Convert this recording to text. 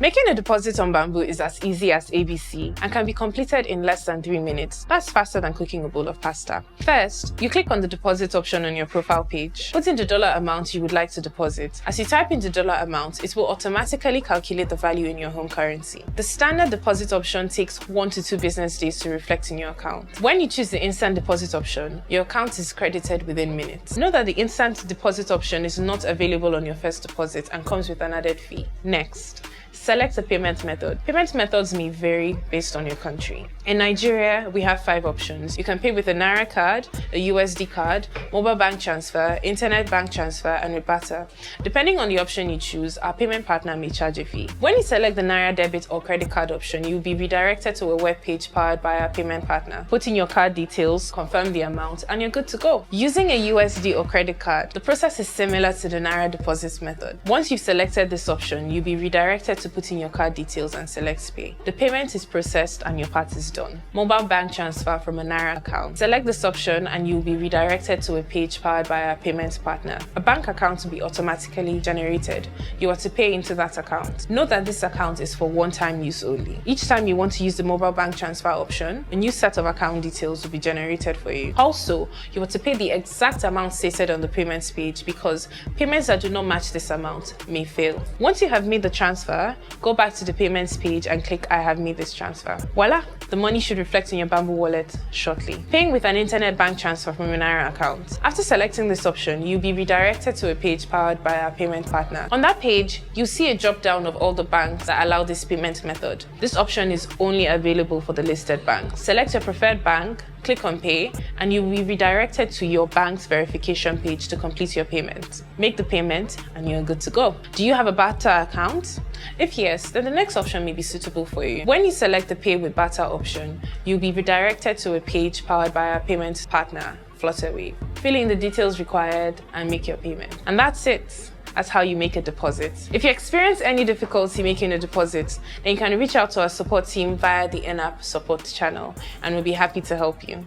Making a deposit on Bamboo is as easy as ABC and can be completed in less than 3 minutes. That's faster than cooking a bowl of pasta. First, you click on the deposit option on your profile page. Put in the dollar amount you would like to deposit. As you type in the dollar amount, it will automatically calculate the value in your home currency. The standard deposit option takes 1 to 2 business days to reflect in your account. When you choose the instant deposit option, your account is credited within minutes. Know that the instant deposit option is not available on your first deposit and comes with an added fee. Next, select a payment method. Payment methods may vary based on your country. In Nigeria, we have 5 options. You can pay with a Naira card, a USD card, mobile bank transfer, internet bank transfer, and with barter. Depending on the option you choose, our payment partner may charge a fee. When you select the Naira debit or credit card option, you'll be redirected to a web page powered by our payment partner. Put in your card details, confirm the amount, and you're good to go. Using a USD or credit card, the process is similar to the Naira deposit method. Once you've selected this option, you'll be redirected to put in your card details and select pay. The payment is processed and your part is done. Mobile bank transfer from a Naira account. Select this option and you'll be redirected to a page powered by our payment partner. A bank account will be automatically generated. You are to pay into that account. Note that this account is for one-time use only. Each time you want to use the mobile bank transfer option, a new set of account details will be generated for you. Also, you are to pay the exact amount stated on the payments page because payments that do not match this amount may fail. Once you have made the transfer, go back to the payments page and click I have made this transfer. Voila! The money should reflect in your Bamboo wallet shortly. Paying with an internet bank transfer from your Naira account. After selecting this option, you'll be redirected to a page powered by our payment partner. On that page, you'll see a drop down of all the banks that allow this payment method. This option is only available for the listed banks. Select your preferred bank, click on pay, and you will be redirected to your bank's verification page to complete your payment. Make the payment and you're good to go. Do you have a barter account? If yes, then the next option may be suitable for you. When you select the pay with barter option, you'll be redirected to a page powered by our payment partner, Flutterwave. Fill in the details required and make your payment. And that's it. That's how you make a deposit. If you experience any difficulty making a deposit, then you can reach out to our support team via the in-app support channel and we'll be happy to help you.